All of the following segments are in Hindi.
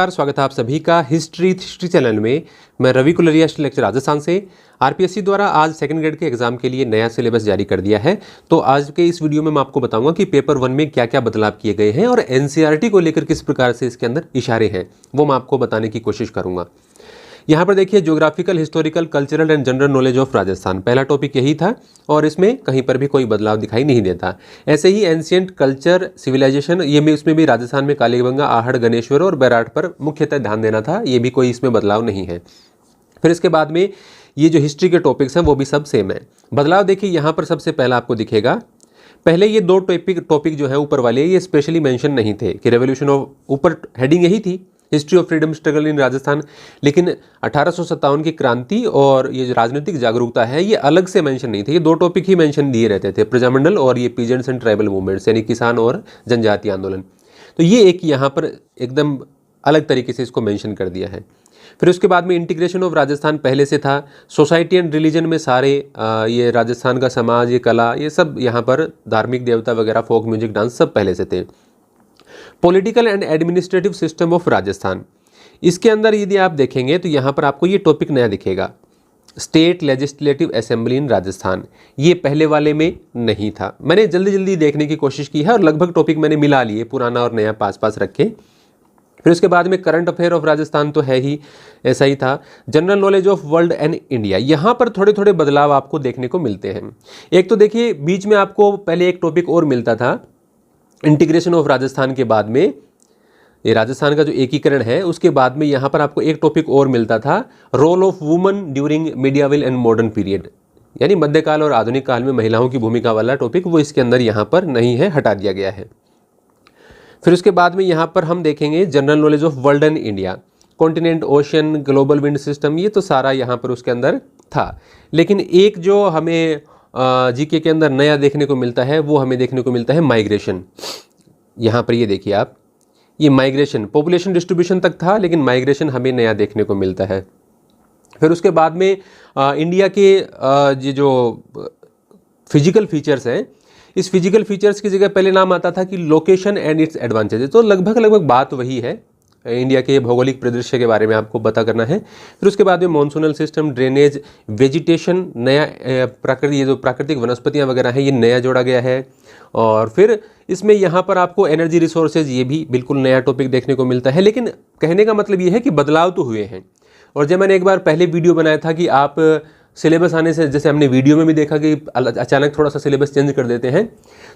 नमस्कार, स्वागत है आप सभी का हिस्ट्री चैनल में। मैं रवि कुलरिया लेक्चर राजस्थान से। आरपीएससी द्वारा आज सेकंड ग्रेड के एग्जाम के लिए नया सिलेबस जारी कर दिया है। तो आज के इस वीडियो में मैं आपको बताऊंगा कि पेपर 1 में क्या क्या बदलाव किए गए हैं और एनसीईआरटी को लेकर किस प्रकार से इसके अंदर इशारे हैं, वो मैं आपको बताने की कोशिश करूंगा। यहाँ पर देखिए, geographical, historical, cultural and general knowledge of Rajasthan, पहला टॉपिक यही था और इसमें कहीं पर भी कोई बदलाव दिखाई नहीं देता। ऐसे ही एंशिएंट कल्चर, सिविलाइजेशन, ये भी इसमें भी राजस्थान में कालीबंगा, आहड़, गणेश्वर और बैराट पर मुख्यतः ध्यान देना था, ये भी कोई इसमें बदलाव नहीं है। फिर इसके बाद में ये जो हिस्ट्री के टॉपिक्स हैं वो भी सब सेम है। बदलाव देखिए, यहाँ पर सबसे पहला आपको दिखेगा, पहले ये दो टॉपिक जो है ऊपर वाले, ये स्पेशली मेंशन नहीं थे कि रेवोल्यूशन ऑफ, ऊपर हेडिंग यही थी history of freedom struggle in Rajasthan, लेकिन 1857 की क्रांति और ये जो राजनीतिक जागरूकता है ये अलग से मेंशन नहीं थे। ये दो टॉपिक ही मेंशन दिए रहते थे, प्रजामंडल और ये पीजेंट्स एंड ट्राइबल मूवमेंट्स, यानी किसान और जनजातीय आंदोलन। तो ये एक यहाँ पर एकदम अलग तरीके से इसको मेंशन कर दिया है। फिर उसके बाद में इंटीग्रेशन ऑफ राजस्थान पहले से था, सोसाइटी एंड रिलीजन में सारे ये राजस्थान का समाज, ये कला, ये सब यहाँ पर धार्मिक देवता वगैरह, फोक म्यूजिक, डांस सब पहले से थे। Political and administrative system of Rajasthan, इसके अंदर यदि आप देखेंगे तो यहाँ पर आपको ये टॉपिक नया दिखेगा, state legislative assembly in Rajasthan. ये पहले वाले में नहीं था। मैंने जल्दी जल्दी देखने की कोशिश की है और लगभग टॉपिक मैंने मिला लिए, पुराना और नया पास पास रखे। फिर उसके बाद में करंट अफेयर ऑफ राजस्थान तो है ही, ऐसा ही था। General knowledge of world and India, यहाँ पर थोड़े थोड़े बदलाव आपको देखने को मिलते हैं। एक तो देखिए, बीच में आपको पहले एक टॉपिक और मिलता था, इंटीग्रेशन ऑफ राजस्थान के बाद में, ये राजस्थान का जो एकीकरण है उसके बाद में यहाँ पर आपको एक टॉपिक और मिलता था, role of woman during medieval and modern period, यानी मध्यकाल और आधुनिक काल में महिलाओं की भूमिका वाला टॉपिक, वो इसके अंदर यहाँ पर नहीं है, हटा दिया गया है। फिर उसके बाद में यहाँ पर हम देखेंगे general knowledge of world and India, continent, ocean, global wind system, ये तो सारा यहाँ पर उसके अंदर था। लेकिन एक जो हमें जीके के अंदर नया देखने को मिलता है, वो हमें देखने को मिलता है माइग्रेशन। यहाँ पर ये देखिए आप, ये माइग्रेशन पॉपुलेशन डिस्ट्रीब्यूशन तक था, लेकिन माइग्रेशन हमें नया देखने को मिलता है। फिर उसके बाद में इंडिया के ये जो फिजिकल फीचर्स हैं, इस फिजिकल फीचर्स की जगह पहले नाम आता था कि लोकेशन एंड इट्स एडवांटेजेस। तो लगभग बात वही है, इंडिया के भौगोलिक परिदृश्य के बारे में आपको पता करना है। फिर उसके बाद में मॉनसूनल सिस्टम, ड्रेनेज, वेजिटेशन, नया ये जो प्राकृतिक वनस्पतियां वगैरह हैं, ये नया जोड़ा गया है। और फिर इसमें यहाँ पर आपको एनर्जी रिसोर्सेज, ये भी बिल्कुल नया टॉपिक देखने को मिलता है। लेकिन कहने का मतलब ये है कि बदलाव तो हुए हैं। और जब मैंने एक बार पहले वीडियो बनाया था कि आप सिलेबस आने से, जैसे हमने वीडियो में भी देखा कि अचानक थोड़ा सा सिलेबस चेंज कर देते हैं,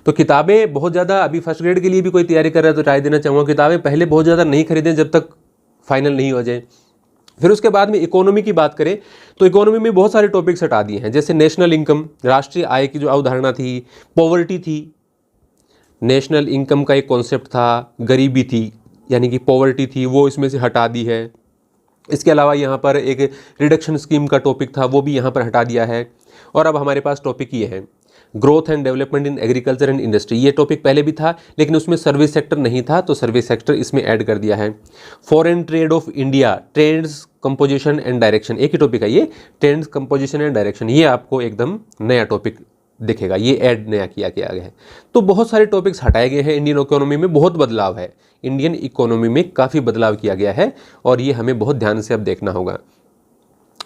तो किताबें बहुत ज़्यादा, अभी फर्स्ट ग्रेड के लिए भी कोई तैयारी कर रहा है तो राय देना चाहूँगा, किताबें पहले बहुत ज़्यादा नहीं खरीदें जब तक फाइनल नहीं हो जाए। फिर उसके बाद में इकोनॉमी की बात करें तो इकोनॉमी में बहुत सारे टॉपिक्स हटा दिए हैं, जैसे नेशनल इनकम, राष्ट्रीय आय की जो अवधारणा थी, पॉवर्टी थी, नेशनल इनकम का एक कॉन्सेप्ट था, गरीबी थी यानी कि पॉवर्टी थी, वो इसमें से हटा दी है। इसके अलावा यहाँ पर एक रिडक्शन स्कीम का टॉपिक था, वो भी यहाँ पर हटा दिया है। और अब हमारे पास टॉपिक ये है, growth and development in agriculture and industry. ये टॉपिक पहले भी था लेकिन उसमें सर्विस सेक्टर नहीं था, तो सर्विस सेक्टर इसमें ऐड कर दिया है। Foreign trade of India, trades, composition and direction, एक ही टॉपिक है ये, ट्रेड्स, कंपोजिशन एंड डायरेक्शन, ये आपको एकदम नया टॉपिक दिखेगा, ये ऐड नया किया गया है। तो बहुत सारे टॉपिक्स हटाए गए हैं। इंडियन इकोनॉमी में बहुत बदलाव है, इंडियन इकोनॉमी में काफ़ी बदलाव किया गया है और ये हमें बहुत ध्यान से अब देखना होगा।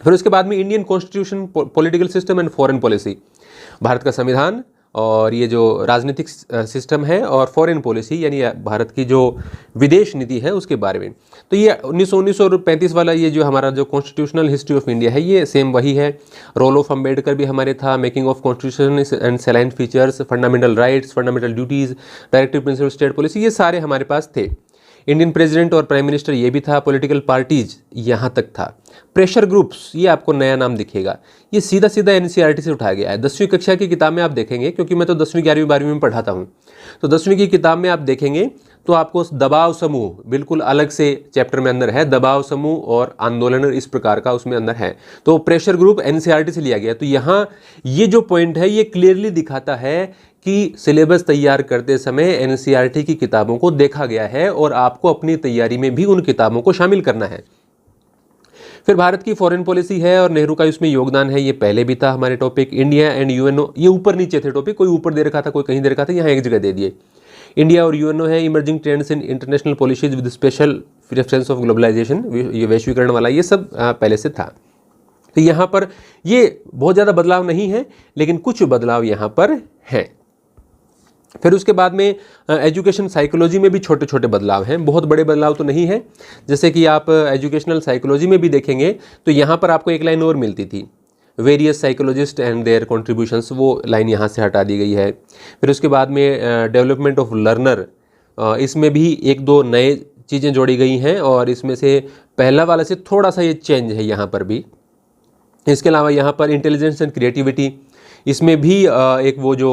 फिर उसके बाद में Indian constitution, political system and foreign policy, Bharat का संविधान और ये जो राजनीतिक सिस्टम है, और फॉरेन पॉलिसी यानी भारत की जो विदेश नीति है उसके बारे में। तो ये 1935 वाला ये जो हमारा जो कॉन्स्टिट्यूशनल हिस्ट्री ऑफ इंडिया है, ये सेम वही है। रोल ऑफ अम्बेडकर भी हमारे था, making of constitution and salient features, fundamental rights, fundamental duties, directive principle state policy, ये सारे हमारे पास थे। इंडियन प्रेसिडेंट और प्राइम मिनिस्टर, ये भी था। पॉलिटिकल पार्टीज यहाँ तक था। प्रेशर ग्रुप्स, ये आपको नया नाम दिखेगा, ये सीधा सीधा एनसीईआरटी से उठाया गया है। 10वीं कक्षा की किताब में आप देखेंगे, क्योंकि मैं तो 10वीं 11वीं 12वीं में पढ़ाता हूँ, तो 10वीं की किताब में आप देखेंगे तो आपको दबाव समूह बिल्कुल अलग से चैप्टर में अंदर है, दबाव समूह और आंदोलन, इस प्रकार का उसमें अंदर है। तो प्रेशर ग्रुप एनसीईआरटी से लिया गया। तो यहाँ ये जो पॉइंट है ये क्लियरली दिखाता है कि सिलेबस तैयार करते समय एनसीईआरटी की किताबों को देखा गया है और आपको अपनी तैयारी में भी उन किताबों को शामिल करना है। फिर भारत की फॉरेन पॉलिसी है और नेहरू का इसमें योगदान है, ये पहले भी था हमारे टॉपिक। इंडिया एंड यूएनओ, ये ऊपर नीचे थे टॉपिक, कोई ऊपर दे रखा था कोई कहीं दे रखा था, यहाँ एक जगह दे दिए। इंडिया और यूएनओ है, emerging trends in international policies with special preference of globalisation, ये वैश्वीकरण वाला, ये सब पहले से था। तो यहाँ पर ये बहुत ज़्यादा बदलाव नहीं है, लेकिन कुछ बदलाव यहाँ पर हैं। फिर उसके बाद में एजुकेशन साइकोलॉजी में भी छोटे छोटे बदलाव हैं, बहुत बड़े बदलाव तो नहीं है। जैसे कि आप एजुकेशनल साइकोलॉजी में भी देखेंगे तो यहाँ पर आपको एक लाइन और मिलती थी, various psychologist and their contributions, वो लाइन यहाँ से हटा दी गई है। फिर उसके बाद में डेवलपमेंट ऑफ लर्नर, इसमें भी एक दो नए चीज़ें जोड़ी गई हैं और इसमें से पहला वाला से थोड़ा सा ये चेंज है यहाँ पर भी। इसके अलावा यहाँ पर इंटेलिजेंस एंड क्रिएटिविटी, इसमें भी एक वो जो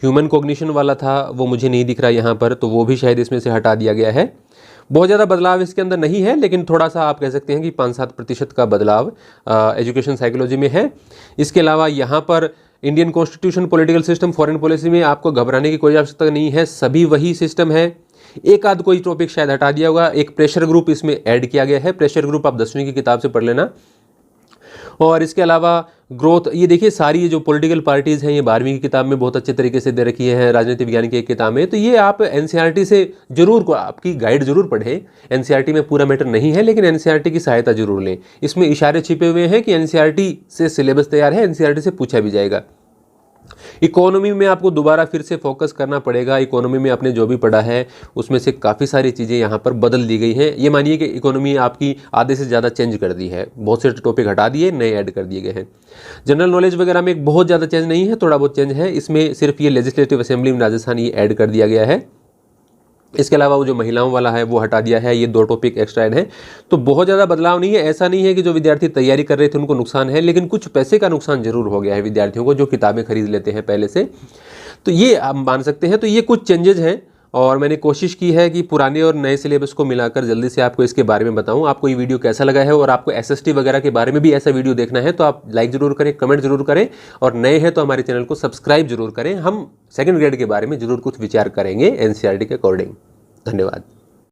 ह्यूमन कॉग्निशन वाला था वो मुझे नहीं दिख रहा यहाँ पर, तो वो भी शायद इसमें से हटा दिया गया है। बहुत ज़्यादा बदलाव इसके अंदर नहीं है, लेकिन थोड़ा सा आप कह सकते हैं कि 5-7% का बदलाव एजुकेशन साइकोलॉजी में है। इसके अलावा यहाँ पर Indian constitution, political system, foreign policy में आपको घबराने की कोई आवश्यकता नहीं है, सभी वही सिस्टम है। एक आध कोई टॉपिक शायद हटा दिया होगा, एक प्रेशर ग्रुप इसमें ऐड किया गया है। प्रेशर ग्रुप आप 10वीं की किताब से पढ़ लेना। और इसके अलावा ग्रोथ, ये देखिए सारी ये जो पॉलिटिकल पार्टीज़ हैं ये 12वीं की किताब में बहुत अच्छे तरीके से दे रखी है, राजनीति विज्ञान की एक किताब में। तो ये आप एनसीईआरटी से जरूर, आपकी गाइड जरूर पढ़ें। एनसीईआरटी में पूरा मैटर नहीं है, लेकिन एनसीईआरटी की सहायता जरूर लें। इसमें इशारे छिपे हुए हैं कि एनसीईआरटी से सिलेबस तैयार है, एनसीईआरटी से पूछा भी जाएगा। इकोनॉमी में आपको दोबारा फिर से फोकस करना पड़ेगा। इकोनॉमी में आपने जो भी पढ़ा है उसमें से काफ़ी सारी चीज़ें यहाँ पर बदल दी गई हैं। ये मानिए कि इकोनॉमी आपकी आधे से ज़्यादा चेंज कर दी है, बहुत से टॉपिक हटा दिए, नए ऐड कर दिए गए हैं। जनरल नॉलेज वगैरह में एक बहुत ज़्यादा चेंज नहीं है, थोड़ा बहुत चेंज है। इसमें सिर्फ ये लेजिस्लेटिव असेंबली में राजस्थान ये ऐड कर दिया गया है। इसके अलावा वो जो महिलाओं वाला है वो हटा दिया है, ये 2 टॉपिक एक्स्ट्रा ऐड है। तो बहुत ज़्यादा बदलाव नहीं है। ऐसा नहीं है कि जो विद्यार्थी तैयारी कर रहे थे उनको नुकसान है, लेकिन कुछ पैसे का नुकसान जरूर हो गया है विद्यार्थियों को जो किताबें खरीद लेते हैं पहले से, तो ये आप मान सकते हैं। तो ये कुछ चेंजेज हैं और मैंने कोशिश की है कि पुराने और नए सिलेबस को मिलाकर जल्दी से आपको इसके बारे में बताऊं। आपको ये वीडियो कैसा लगा है और आपको एसएसटी वगैरह के बारे में भी ऐसा वीडियो देखना है तो आप लाइक जरूर करें, कमेंट जरूर करें, और नए हैं तो हमारे चैनल को सब्सक्राइब जरूर करें। हम 2nd ग्रेड के बारे में जरूर कुछ विचार करेंगे एनसीईआरटी के अकॉर्डिंग। धन्यवाद।